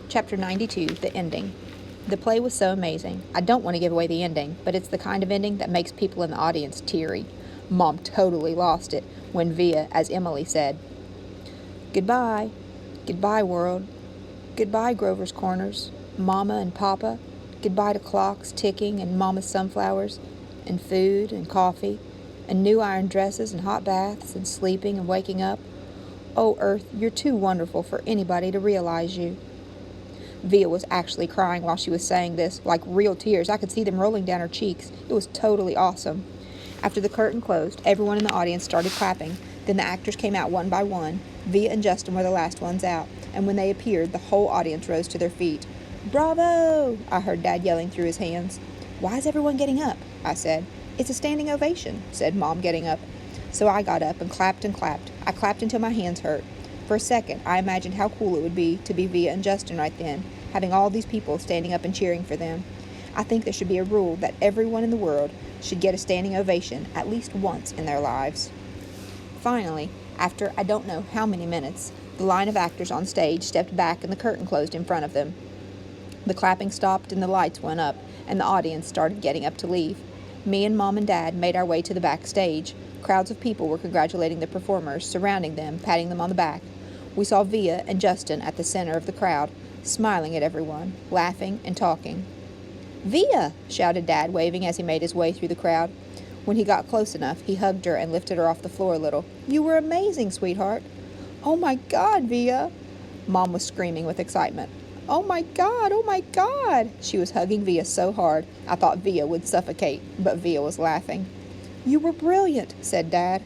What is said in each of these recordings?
Chapter 92, The Ending. The play was so amazing. I don't want to give away the ending, but it's the kind of ending that makes people in the audience teary. Mom totally lost it when Via, as Emily said, "Goodbye. Goodbye, world. Goodbye, Grover's Corners. Mama and Papa. Goodbye to clocks ticking and Mama's sunflowers, and food and coffee, and new iron dresses and hot baths and sleeping and waking up. Oh, Earth, you're too wonderful for anybody to realize you." Via was actually crying while she was saying this, like real tears. I could see them rolling down her cheeks. It was totally awesome. After the curtain closed, everyone in the audience started clapping. Then the actors came out one by one. Via and Justin were the last ones out, and when they appeared, the whole audience rose to their feet. "Bravo!" I heard Dad yelling through his hands. "Why is everyone getting up?" I said. "It's a standing ovation," said Mom, getting up. So I got up and clapped and clapped. I clapped until my hands hurt. For a second, I imagined how cool it would be to be Via and Justin right then, having all these people standing up and cheering for them. I think there should be a rule that everyone in the world should get a standing ovation at least once in their lives. Finally, after I don't know how many minutes, the line of actors on stage stepped back and the curtain closed in front of them. The clapping stopped and the lights went up, and the audience started getting up to leave. Me and Mom and Dad made our way to the backstage. Crowds of people were congratulating the performers, surrounding them, patting them on the back. We saw Via and Justin at the center of the crowd, smiling at everyone, laughing and talking. "Via!" shouted Dad, waving as he made his way through the crowd. When he got close enough, he hugged her and lifted her off the floor a little. "You were amazing, sweetheart." "Oh my God, Via!" Mom was screaming with excitement. "Oh my God, oh my God!" She was hugging Via so hard, I thought Via would suffocate, but Via was laughing. "You were brilliant," said Dad.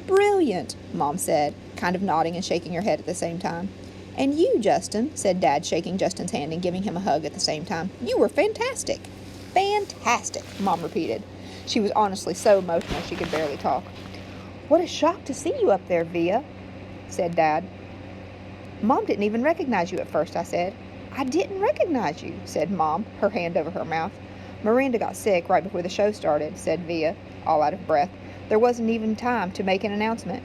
"Brilliant," Mom said, kind of nodding and shaking her head at the same time. "And you, Justin," said Dad, shaking Justin's hand and giving him a hug at the same time. "You were fantastic." "Fantastic," Mom repeated. She was honestly so emotional she could barely talk. "What a shock to see you up there, Via," said Dad. "Mom didn't even recognize you at first," I said. "I didn't recognize you," said Mom, her hand over her mouth. "Miranda got sick right before the show started," said Via, all out of breath. "There wasn't even time to make an announcement.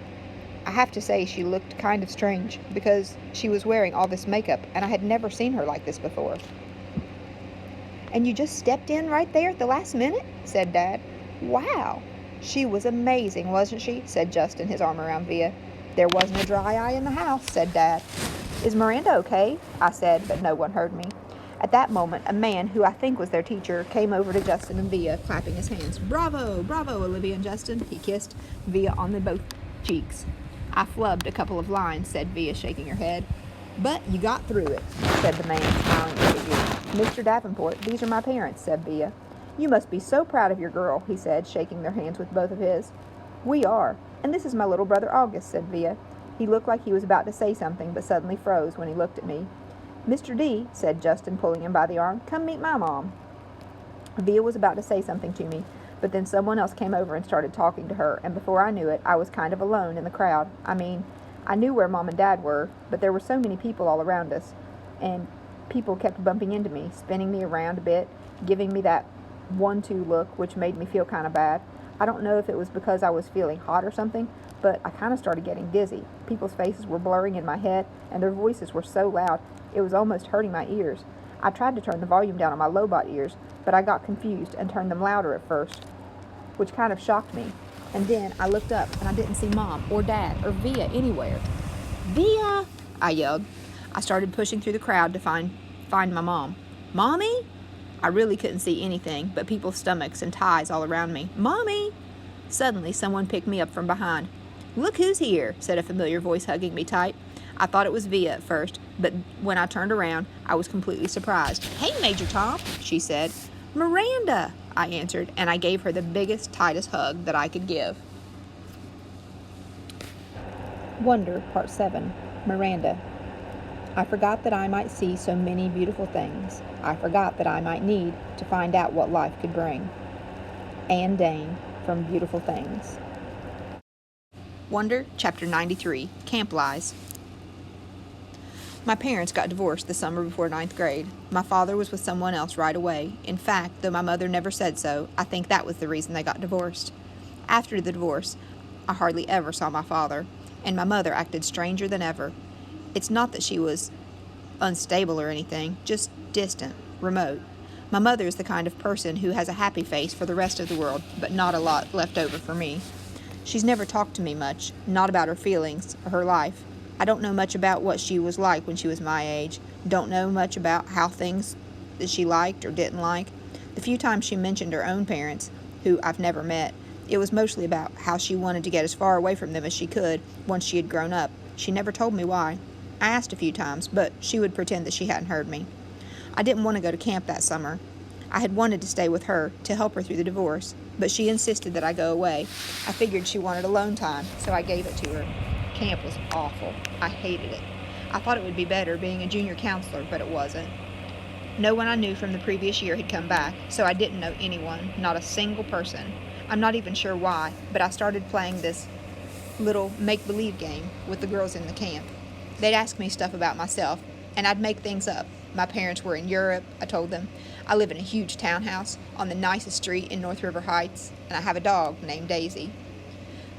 I have to say she looked kind of strange because she was wearing all this makeup and I had never seen her like this before." "And you just stepped in right there at the last minute?" said Dad. "Wow. She was amazing, wasn't she?" said Justin, his arm around Via. "There wasn't a dry eye in the house," said Dad. "Is Miranda okay?" I said, but no one heard me. At that moment, a man, who I think was their teacher, came over to Justin and Via, clapping his hands. "Bravo, bravo, Olivia and Justin," he kissed Via on both cheeks. "I flubbed a couple of lines," said Via, shaking her head. "But you got through it," said the man, smiling at Via. "Mr. Davenport, these are my parents," said Via. "You must be so proud of your girl," he said, shaking their hands with both of his. "We are. And this is my little brother August," said Via. He looked like he was about to say something, but suddenly froze when he looked at me. "Mr. D," said Justin, pulling him by the arm, "come meet my mom." Via was about to say something to me, but then someone else came over and started talking to her, and before I knew it, I was kind of alone in the crowd. I mean, I knew where Mom and Dad were, but there were so many people all around us, and people kept bumping into me, spinning me around a bit, giving me that 1-2 look, which made me feel kind of bad. I don't know if it was because I was feeling hot or something, but I kind of started getting dizzy. People's faces were blurring in my head, and their voices were so loud, it was almost hurting my ears. I tried to turn the volume down on my Lobot ears, but I got confused and turned them louder at first, which kind of shocked me. And then I looked up, and I didn't see Mom or Dad or Via anywhere. "Via!" I yelled. I started pushing through the crowd to find my mom. "Mommy?" I really couldn't see anything but people's stomachs and ties all around me. "Mommy!" Suddenly, someone picked me up from behind. "Look who's here," said a familiar voice, hugging me tight. I thought it was Via at first, but when I turned around, I was completely surprised. "Hey, Major Tom," she said. "Miranda," I answered, and I gave her the biggest, tightest hug that I could give. Wonder, Part 7. Miranda. I forgot that I might see so many beautiful things. I forgot that I might need to find out what life could bring. Anne Dane, from Beautiful Things. Wonder, Chapter 93. Camp Lies. My parents got divorced the summer before 9th grade. My father was with someone else right away. In fact, though my mother never said so, I think that was the reason they got divorced. After the divorce, I hardly ever saw my father, and my mother acted stranger than ever. It's not that she was unstable or anything, just distant, remote. My mother is the kind of person who has a happy face for the rest of the world, but not a lot left over for me. She's never talked to me much, not about her feelings or her life. I don't know much about what she was like when she was my age. Don't know much about how things that she liked or didn't like. The few times she mentioned her own parents, who I've never met, it was mostly about how she wanted to get as far away from them as she could once she had grown up. She never told me why. I asked a few times, but she would pretend that she hadn't heard me. I didn't want to go to camp that summer. I had wanted to stay with her to help her through the divorce, but she insisted that I go away. I figured she wanted alone time, so I gave it to her. Camp was awful. I hated it. I thought it would be better being a junior counselor, but it wasn't. No one I knew from the previous year had come back, so I didn't know anyone, not a single person. I'm not even sure why, but I started playing this little make-believe game with the girls in the camp. They'd ask me stuff about myself, and I'd make things up. My parents were in Europe, I told them. I live in a huge townhouse on the nicest street in North River Heights, and I have a dog named Daisy.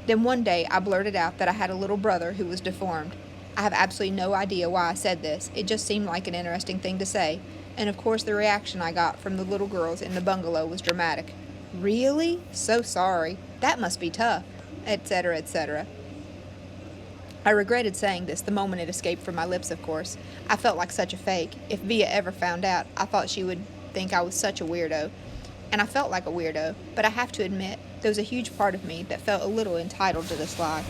Then one day I blurted out that I had a little brother who was deformed. I have absolutely no idea why I said this. It just seemed like an interesting thing to say, and of course the reaction I got from the little girls in the bungalow was dramatic. Really? So sorry. That must be tough, etc., etc. I regretted saying this the moment it escaped from my lips, of course. I felt like such a fake. If Via ever found out, I thought she would think I was such a weirdo. And I felt like a weirdo, but I have to admit, there was a huge part of me that felt a little entitled to this lie.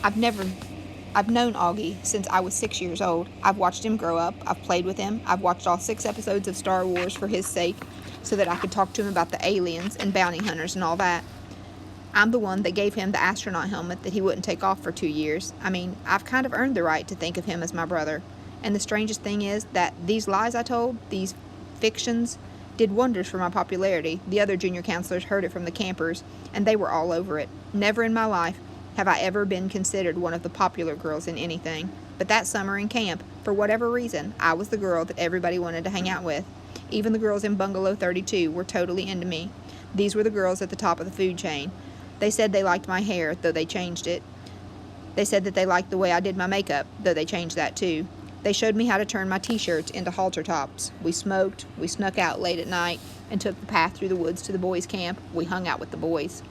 I've known Augie since I was 6 years old. I've watched him grow up. I've played with him. I've watched all 6 episodes of Star Wars for his sake, so that I could talk to him about the aliens and bounty hunters and all that. I'm the one that gave him the astronaut helmet that he wouldn't take off for 2 years. I mean, I've kind of earned the right to think of him as my brother. And the strangest thing is that these lies I told, these fictions, did wonders for my popularity. The other junior counselors heard it from the campers, and they were all over it. Never in my life have I ever been considered one of the popular girls in anything. But that summer in camp, for whatever reason, I was the girl that everybody wanted to hang out with. Even the girls in Bungalow 32 were totally into me. These were the girls at the top of the food chain. They said they liked my hair, though they changed it. They said that they liked the way I did my makeup, though they changed that too. They showed me how to turn my t-shirts into halter tops. We smoked, we snuck out late at night, and took the path through the woods to the boys' camp. We hung out with the boys.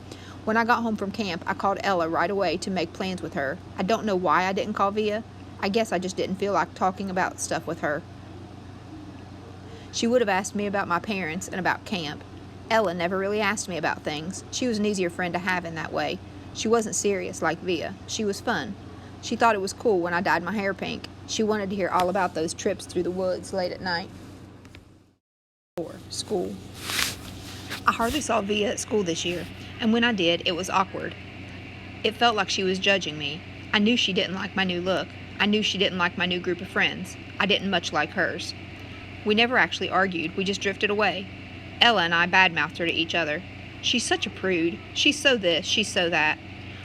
When I got home from camp, I called Ella right away to make plans with her. I don't know why I didn't call Via. I guess I just didn't feel like talking about stuff with her. She would have asked me about my parents and about camp. Ella never really asked me about things. She was an easier friend to have in that way. She wasn't serious like Via. She was fun. She thought it was cool when I dyed my hair pink. She wanted to hear all about those trips through the woods late at night. Or school. I hardly saw Via at school this year, and when I did, it was awkward. It felt like she was judging me. I knew she didn't like my new look. I knew she didn't like my new group of friends. I didn't much like hers. We never actually argued. We just drifted away. Ella and I badmouthed her to each other. She's such a prude. She's so this, she's so that.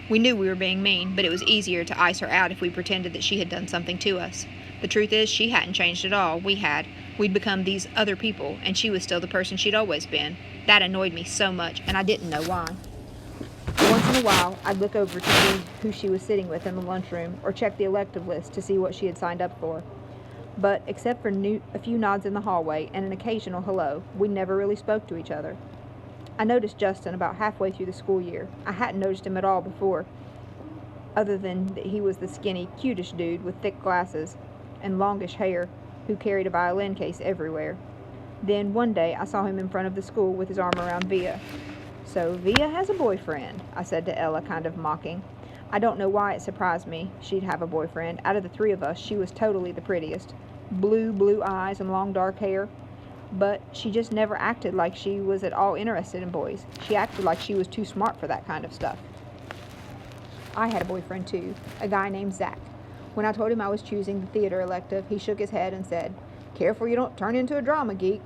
We knew we were being mean, but it was easier to ice her out if we pretended that she had done something to us. The truth is, she hadn't changed at all. We had. We'd become these other people, and she was still the person she'd always been. That annoyed me so much, and I didn't know why. Once in a while, I'd look over to see who she was sitting with in the lunchroom, or check the elective list to see what she had signed up for. But except for a few nods in the hallway and an occasional hello, we never really spoke to each other. I noticed Justin about halfway through the school year. I hadn't noticed him at all before, other than that he was the skinny, cutish dude with thick glasses and longish hair who carried a violin case everywhere. Then one day I saw him in front of the school with his arm around Via. "So Via has a boyfriend," I said to Ella, kind of mocking. I don't know why it surprised me she'd have a boyfriend. Out of the 3 of us, she was totally the prettiest. Blue eyes and long dark hair. But she just never acted like she was at all interested in boys. She acted like she was too smart for that kind of stuff. I had a boyfriend too, a guy named Zach. When I told him I was choosing the theater elective, he shook his head and said, "Careful you don't turn into a drama geek."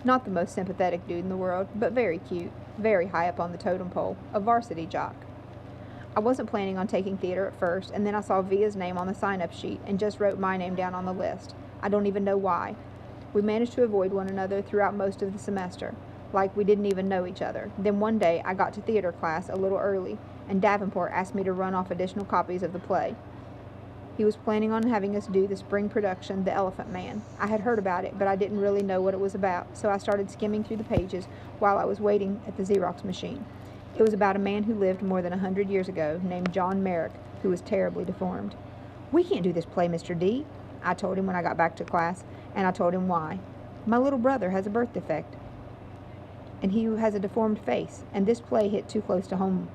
Not the most sympathetic dude in the world, but very cute, very high up on the totem pole, a varsity jock. I wasn't planning on taking theater at first, and then I saw Via's name on the sign-up sheet and just wrote my name down on the list. I don't even know why. We managed to avoid one another throughout most of the semester, like we didn't even know each other. Then one day I got to theater class a little early, and Davenport asked me to run off additional copies of the play. He was planning on having us do the spring production, The Elephant Man. I had heard about it, but I didn't really know what it was about, so I started skimming through the pages while I was waiting at the Xerox machine. It was about a man who lived more than 100 years ago, named John Merrick, who was terribly deformed. "We can't do this play, Mr. D," I told him when I got back to class, and I told him why. "My little brother has a birth defect, and he has a deformed face, and this play hit too close to home."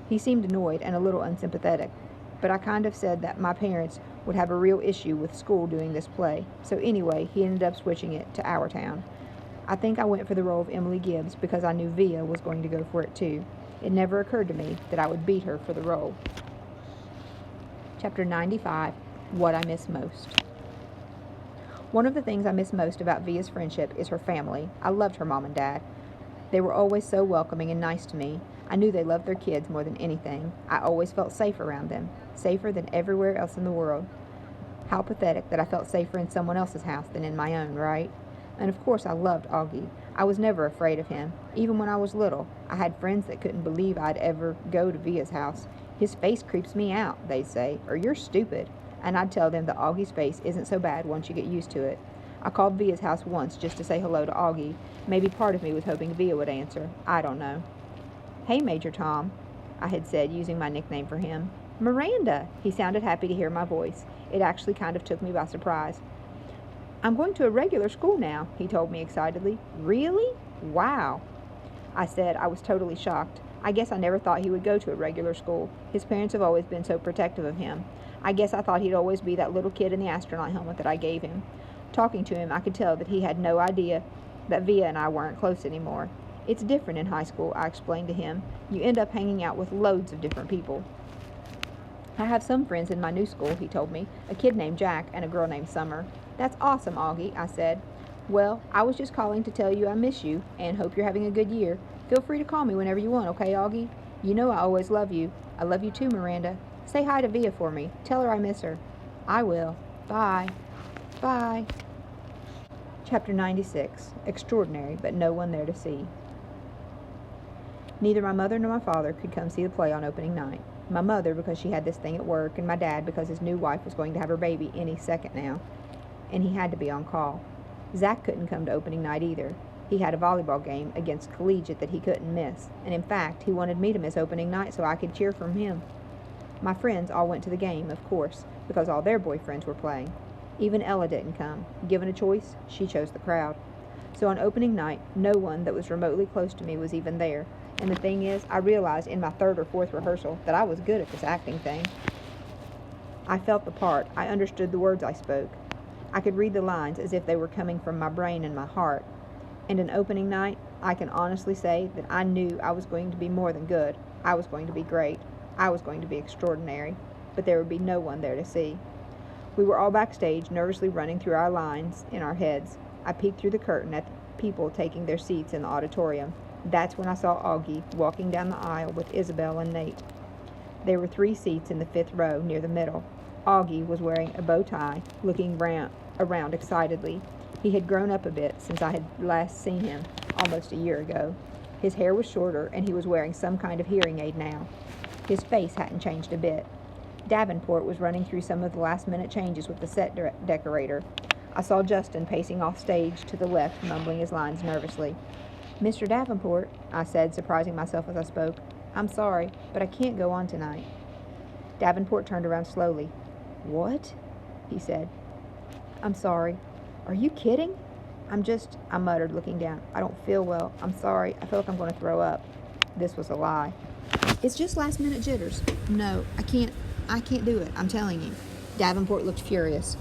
He seemed annoyed and a little unsympathetic, but I kind of said that my parents would have a real issue with school doing this play, so anyway, he ended up switching it to Our Town. I think I went for the role of Emily Gibbs because I knew Via was going to go for it too. It never occurred to me that I would beat her for the role. Chapter 95, What I Miss Most. One of the things I miss most about Via's friendship is her family. I loved her mom and dad. They were always so welcoming and nice to me. I knew they loved their kids more than anything. I always felt safe around them, safer than everywhere else in the world. How pathetic that I felt safer in someone else's house than in my own, right? And of course I loved Augie. I was never afraid of him. Even when I was little, I had friends that couldn't believe I'd ever go to Via's house. "His face creeps me out," they'd say, or "You're stupid." And I'd tell them that Augie's face isn't so bad once you get used to it. I called Via's house once just to say hello to Augie. Maybe part of me was hoping Via would answer. I don't know. "Hey, Major Tom," I had said, using my nickname for him. "Miranda!" He sounded happy to hear my voice. It actually kind of took me by surprise. "I'm going to a regular school now," he told me excitedly. "Really? Wow." I said I was totally shocked. I guess I never thought he would go to a regular school. His parents have always been so protective of him. I guess I thought he'd always be that little kid in the astronaut helmet that I gave him. Talking to him, I could tell that he had no idea that Via and I weren't close anymore. "It's different in high school," I explained to him. "You end up hanging out with loads of different people." "I have some friends in my new school," he told me, "a kid named Jack and a girl named Summer." "That's awesome, Augie," I said. "Well, I was just calling to tell you I miss you and hope you're having a good year. Feel free to call me whenever you want, okay, Augie? You know I always love you. I love you too, Miranda. Say hi to Via for me. Tell her I miss her." "I will. Bye." Bye. Chapter 96, Extraordinary, but no one there to see. Neither my mother nor my father could come see the play on opening night. My mother because she had this thing at work, and my dad because his new wife was going to have her baby any second now, and he had to be on call. Zach couldn't come to opening night either. He had a volleyball game against Collegiate that he couldn't miss, and in fact, he wanted me to miss opening night so I could cheer for him. My friends all went to the game, of course, because all their boyfriends were playing. Even Ella didn't come. Given a choice, she chose the crowd. So on opening night, no one that was remotely close to me was even there. And the thing is, I realized in my third or fourth rehearsal that I was good at this acting thing. I felt the part. I understood the words I spoke. I could read the lines as if they were coming from my brain and my heart. And in opening night, I can honestly say that I knew I was going to be more than good. I was going to be great. I was going to be extraordinary. But there would be no one there to see. We were all backstage, nervously running through our lines in our heads. I peeked through the curtain at the people taking their seats in the auditorium. That's when I saw Augie walking down the aisle with Isabel and Nate. There were 3 seats in the 5th row near the middle. Augie was wearing a bow tie, looking around excitedly. He had grown up a bit since I had last seen him, almost a year ago. His hair was shorter, and he was wearing some kind of hearing aid now. His face hadn't changed a bit. Davenport was running through some of the last-minute changes with the set decorator. I saw Justin pacing off stage to the left, mumbling his lines nervously. "Mr. Davenport," I said, surprising myself as I spoke, "I'm sorry, but I can't go on tonight." Davenport turned around slowly. "What?" he said. "I'm sorry. Are you kidding?" I muttered, looking down. "I don't feel well. I'm sorry. I feel like I'm going to throw up." This was a lie. "It's just last-minute jitters." "No, I can't do it, I'm telling you." Davenport looked furious.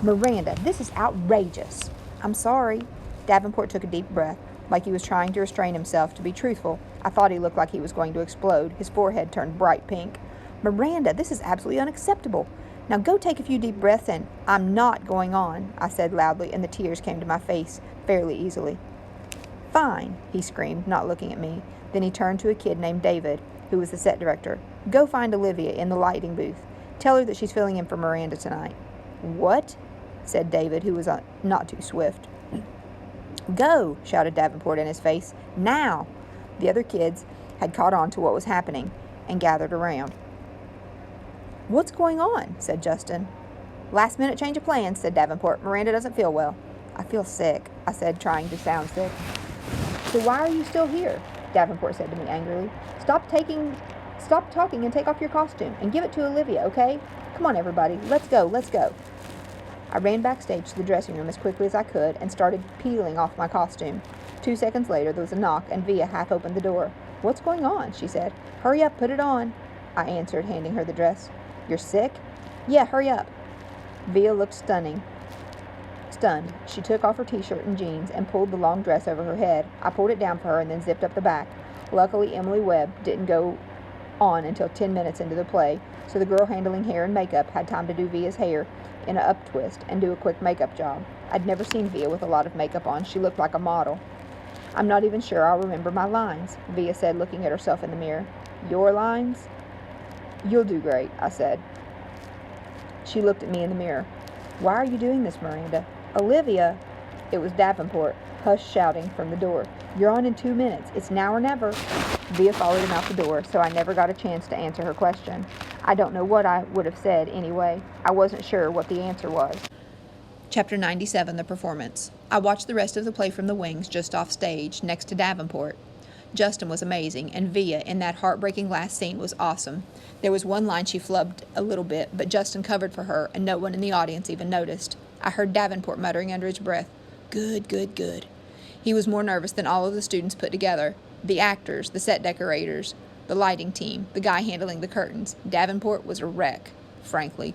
"Miranda, this is outrageous." "I'm sorry." Davenport took a deep breath, like he was trying to restrain himself to be truthful. I thought he looked like he was going to explode. His forehead turned bright pink. "Miranda, this is absolutely unacceptable. Now go take a few deep breaths and—" "I'm not going on," I said loudly, and the tears came to my face fairly easily. "Fine," he screamed, not looking at me. Then he turned to a kid named David, who was the set director. "Go find Olivia in the lighting booth. Tell her that she's filling in for Miranda tonight." "What?" said David, who was not too swift. "Go," shouted Davenport in his face. "Now!" The other kids had caught on to what was happening and gathered around. "What's going on?" said Justin. "Last minute change of plans," said Davenport. "Miranda doesn't feel well." "I feel sick," I said, trying to sound sick. "So why are you still here?" Davenport said to me angrily. Stop talking and take off your costume and give it to Olivia, okay? Come on, everybody. Let's go, let's go." I ran backstage to the dressing room as quickly as I could and started peeling off my costume. 2 seconds later, there was a knock, and Via half opened the door. "What's going on?" she said. "Hurry up, put it on," I answered, handing her the dress. "You're sick?" "Yeah, hurry up." Via looked stunned. She took off her t-shirt and jeans and pulled the long dress over her head. I pulled it down for her and then zipped up the back. Luckily, Emily Webb didn't go on until 10 minutes into the play, so the girl handling hair and makeup had time to do Via's hair in an up twist and do a quick makeup job. I'd never seen Via with a lot of makeup on. She looked like a model. "I'm not even sure I'll remember my lines," Via said, looking at herself in the mirror. "Your lines?" "You'll do great," I said. She looked at me in the mirror. "Why are you doing this, Miranda?" "Olivia!" It was Davenport, hush shouting from the door. "You're on in 2 minutes. It's now or never." Via followed him out the door, so I never got a chance to answer her question. I don't know what I would have said anyway. I wasn't sure what the answer was. Chapter 97, The Performance. I watched the rest of the play from the wings just off stage, next to Davenport. Justin was amazing, and Via, in that heartbreaking last scene, was awesome. There was one line she flubbed a little bit, but Justin covered for her, and no one in the audience even noticed. I heard Davenport muttering under his breath, "Good, good, good." He was more nervous than all of the students put together. The actors, the set decorators, the lighting team, the guy handling the curtains. Davenport was a wreck, frankly.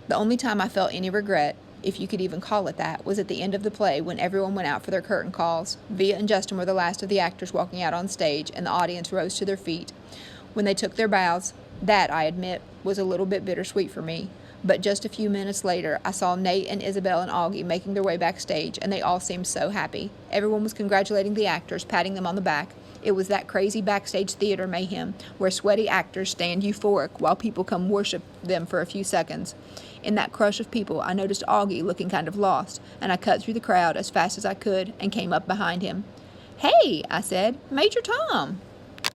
The only time I felt any regret, if you could even call it that, was at the end of the play when everyone went out for their curtain calls. Via and Justin were the last of the actors walking out on stage, and the audience rose to their feet. When they took their bows, that, I admit, was a little bit bittersweet for me. But just a few minutes later, I saw Nate and Isabel and Augie making their way backstage, and they all seemed so happy. Everyone was congratulating the actors, patting them on the back. It was that crazy backstage theater mayhem where sweaty actors stand euphoric while people come worship them for a few seconds. In that crush of people, I noticed Augie looking kind of lost, and I cut through the crowd as fast as I could and came up behind him. "Hey," I said, "Major Tom."